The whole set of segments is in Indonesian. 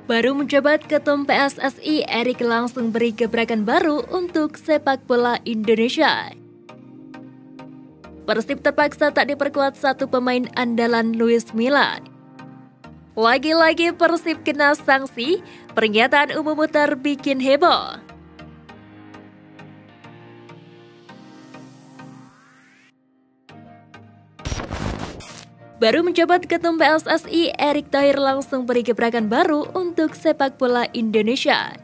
Baru menjabat Ketum PSSI, Erik langsung beri gebrakan baru untuk sepak bola Indonesia. Persib terpaksa tak diperkuat satu pemain andalan, Luis Milla. Lagi-lagi Persib kena sanksi, pernyataan Umum Muhtar bikin heboh. Baru menjabat Ketum PSSI, Erick Thohir langsung beri gebrakan baru untuk sepak bola Indonesia.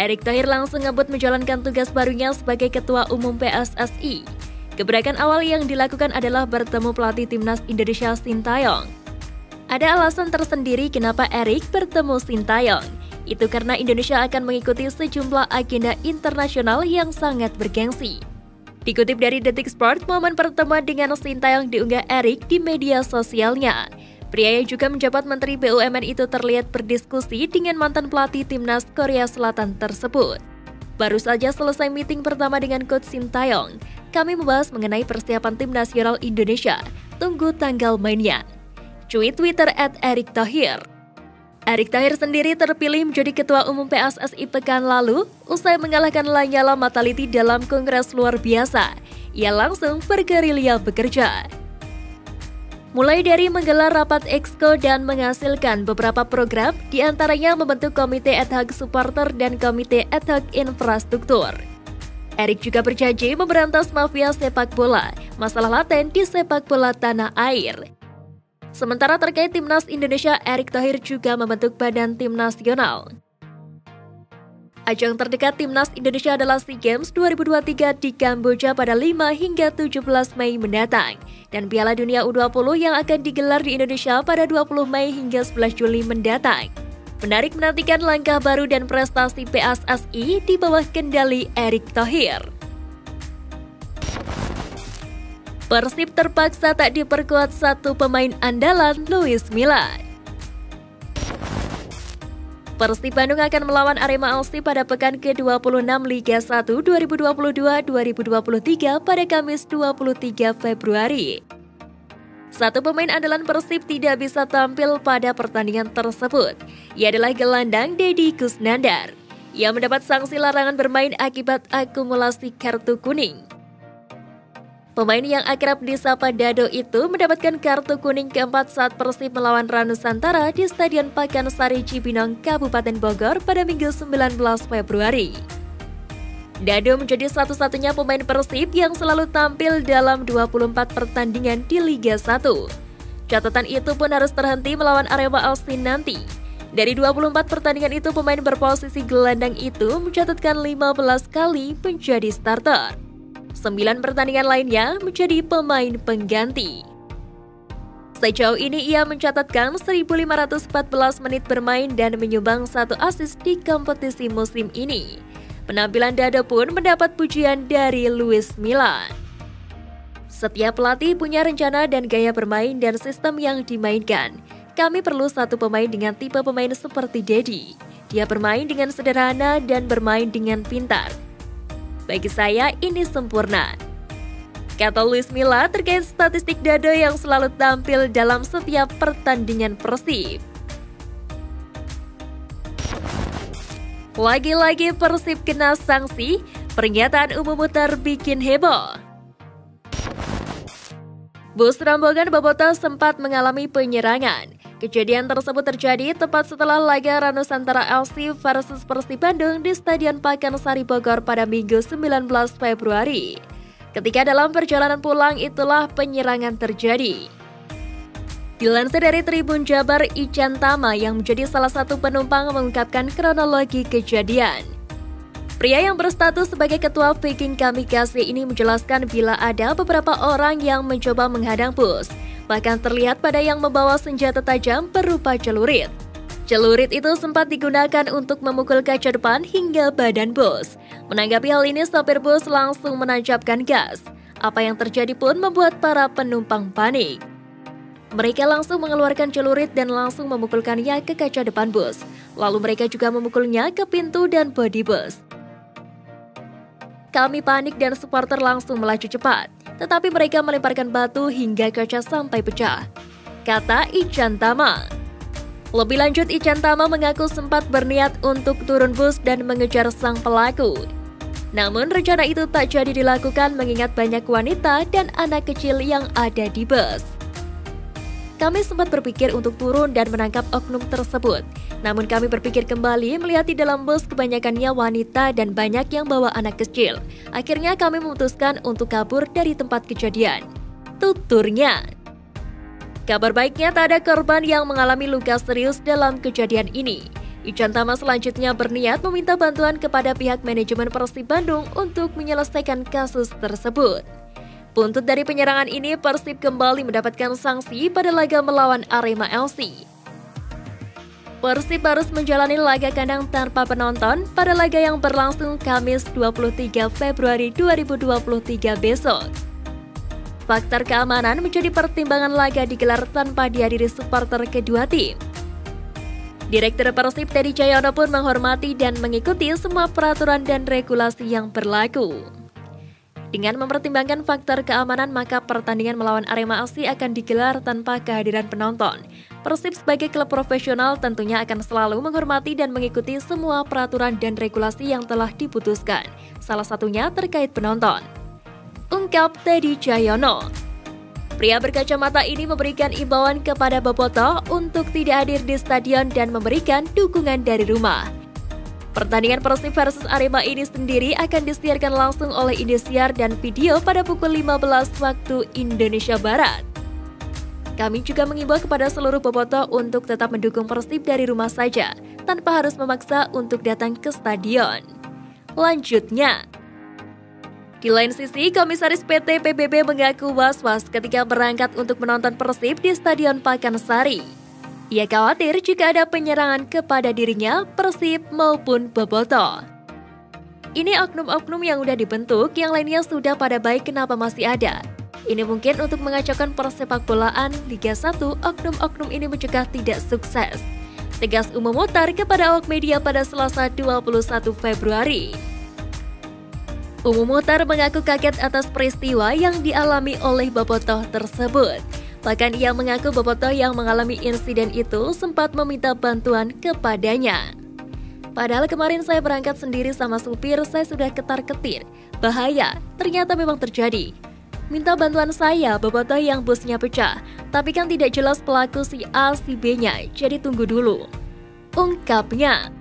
Erick Thohir langsung ngebut menjalankan tugas barunya sebagai Ketua Umum PSSI. Gebrakan awal yang dilakukan adalah bertemu pelatih Timnas Indonesia Sintayong. Ada alasan tersendiri kenapa Erick bertemu Sintayong. Itu karena Indonesia akan mengikuti sejumlah agenda internasional yang sangat bergengsi. Dikutip dari Detik Sport, momen pertemuan dengan Sintayong diunggah Erick di media sosialnya. Pria yang juga menjabat Menteri BUMN itu terlihat berdiskusi dengan mantan pelatih Timnas Korea Selatan tersebut. Baru saja selesai meeting pertama dengan Coach Sintayong, kami membahas mengenai persiapan Tim Nasional Indonesia. Tunggu tanggal mainnya. Cuit Twitter @Erick Thohir. Erick Thohir sendiri terpilih menjadi Ketua Umum PSSI pekan lalu usai mengalahkan Lanyala Mataliti dalam kongres luar biasa. Ia langsung bergerilya bekerja. Mulai dari menggelar rapat exco dan menghasilkan beberapa program, diantaranya membentuk komite ad hoc supporter dan komite ad hoc infrastruktur. Erick juga berjanji memberantas mafia sepak bola, masalah laten di sepak bola tanah air. Sementara terkait Timnas Indonesia, Erick Thohir juga membentuk Badan Tim Nasional. Ajang terdekat Timnas Indonesia adalah SEA Games 2023 di Kamboja pada 5 hingga 17 Mei mendatang, dan Piala Dunia U20 yang akan digelar di Indonesia pada 20 Mei hingga 11 Juli mendatang. Menarik menantikan langkah baru dan prestasi PSSI di bawah kendali Erick Thohir. Persib terpaksa tak diperkuat satu pemain andalan, Luis Milla. Persib Bandung akan melawan Arema FC pada pekan ke-26 Liga 1 2022-2023 pada Kamis 23 Februari. Satu pemain andalan Persib tidak bisa tampil pada pertandingan tersebut. Ia adalah gelandang Deddy Kusnandar. Ia mendapat sanksi larangan bermain akibat akumulasi kartu kuning. Pemain yang akrab disapa Dado itu mendapatkan kartu kuning keempat saat Persib melawan Ranusantara di Stadion Pakansari Cibinong, Kabupaten Bogor pada Minggu 19 Februari. Dado menjadi satu-satunya pemain Persib yang selalu tampil dalam 24 pertandingan di Liga 1. Catatan itu pun harus terhenti melawan Arema FC nanti. Dari 24 pertandingan itu, pemain berposisi gelandang itu mencatatkan 15 kali menjadi starter. 9 pertandingan lainnya menjadi pemain pengganti. Sejauh ini ia mencatatkan 1.514 menit bermain dan menyumbang 1 assist di kompetisi musim ini. Penampilan Dado pun mendapat pujian dari Luis Milla. Setiap pelatih punya rencana dan gaya bermain dan sistem yang dimainkan. Kami perlu satu pemain dengan tipe pemain seperti Deddy. Dia bermain dengan sederhana dan bermain dengan pintar. Bagi saya, ini sempurna, kata Luis Milla terkait statistik Dado yang selalu tampil dalam setiap pertandingan Persib. Lagi-lagi Persib kena sanksi, pernyataan Umum Muhtar bikin heboh. Bus rombongan Bobotoh sempat mengalami penyerangan. Kejadian tersebut terjadi tepat setelah laga Ranusantara FC versus Persib Bandung di Stadion Pakansari Bogor pada Minggu 19 Februari. Ketika dalam perjalanan pulang itulah penyerangan terjadi. Dilansir dari Tribun Jabar, Ican Tama yang menjadi salah satu penumpang mengungkapkan kronologi kejadian. Pria yang berstatus sebagai ketua Viking Kamikaze ini menjelaskan bila ada beberapa orang yang mencoba menghadang bus. Bahkan terlihat pada yang membawa senjata tajam berupa celurit. Celurit itu sempat digunakan untuk memukul kaca depan hingga badan bus. Menanggapi hal ini, sopir bus langsung menancapkan gas. Apa yang terjadi pun membuat para penumpang panik. Mereka langsung mengeluarkan celurit dan langsung memukulkannya ke kaca depan bus. Lalu mereka juga memukulnya ke pintu dan bodi bus. Kami panik dan supporter langsung melaju cepat, tetapi mereka melemparkan batu hingga kaca sampai pecah, kata Ican Tama. Lebih lanjut, Ican Tama mengaku sempat berniat untuk turun bus dan mengejar sang pelaku. Namun rencana itu tak jadi dilakukan mengingat banyak wanita dan anak kecil yang ada di bus. Kami sempat berpikir untuk turun dan menangkap oknum tersebut. Namun kami berpikir kembali melihat di dalam bus kebanyakannya wanita dan banyak yang bawa anak kecil. Akhirnya kami memutuskan untuk kabur dari tempat kejadian, tuturnya. Kabar baiknya tak ada korban yang mengalami luka serius dalam kejadian ini. Ican Tama selanjutnya berniat meminta bantuan kepada pihak manajemen Persib Bandung untuk menyelesaikan kasus tersebut. Buntut dari penyerangan ini, Persib kembali mendapatkan sanksi pada laga melawan Arema FC. Persib harus menjalani laga kandang tanpa penonton pada laga yang berlangsung Kamis 23 Februari 2023 besok. Faktor keamanan menjadi pertimbangan laga digelar tanpa dihadiri supporter kedua tim. Direktur Persib Teddy Cahyono pun menghormati dan mengikuti semua peraturan dan regulasi yang berlaku. Dengan mempertimbangkan faktor keamanan, maka pertandingan melawan Arema FC akan digelar tanpa kehadiran penonton. Persib sebagai klub profesional tentunya akan selalu menghormati dan mengikuti semua peraturan dan regulasi yang telah diputuskan, salah satunya terkait penonton, ungkap Teddy Cahyono. Pria berkacamata ini memberikan imbauan kepada Bobotoh untuk tidak hadir di stadion dan memberikan dukungan dari rumah. Pertandingan Persib versus Arema ini sendiri akan disiarkan langsung oleh Indosiar dan video pada pukul 15 waktu Indonesia Barat. Kami juga mengimbau kepada seluruh Bobotoh untuk tetap mendukung Persib dari rumah saja, tanpa harus memaksa untuk datang ke stadion, lanjutnya. Di lain sisi, Komisaris PT PBB mengaku was-was ketika berangkat untuk menonton Persib di Stadion Pakansari. Ia khawatir jika ada penyerangan kepada dirinya, Persib maupun Bobotoh. Ini oknum-oknum yang udah dibentuk, yang lainnya sudah pada baik, kenapa masih ada? Ini mungkin untuk mengacaukan persepak bolaan Liga 1, oknum-oknum ini mencegah tidak sukses. Tegas Umum Muhtar kepada awak media pada Selasa 21 Februari. Umum Muhtar mengaku kaget atas peristiwa yang dialami oleh Bobotoh tersebut. Bahkan ia mengaku Bobotoh yang mengalami insiden itu sempat meminta bantuan kepadanya. Padahal kemarin saya berangkat sendiri sama supir, saya sudah ketar-ketir. Bahaya, ternyata memang terjadi. Minta bantuan saya, Bobotoh yang busnya pecah. Tapi kan tidak jelas pelaku si A si B-nya, jadi tunggu dulu, ungkapnya.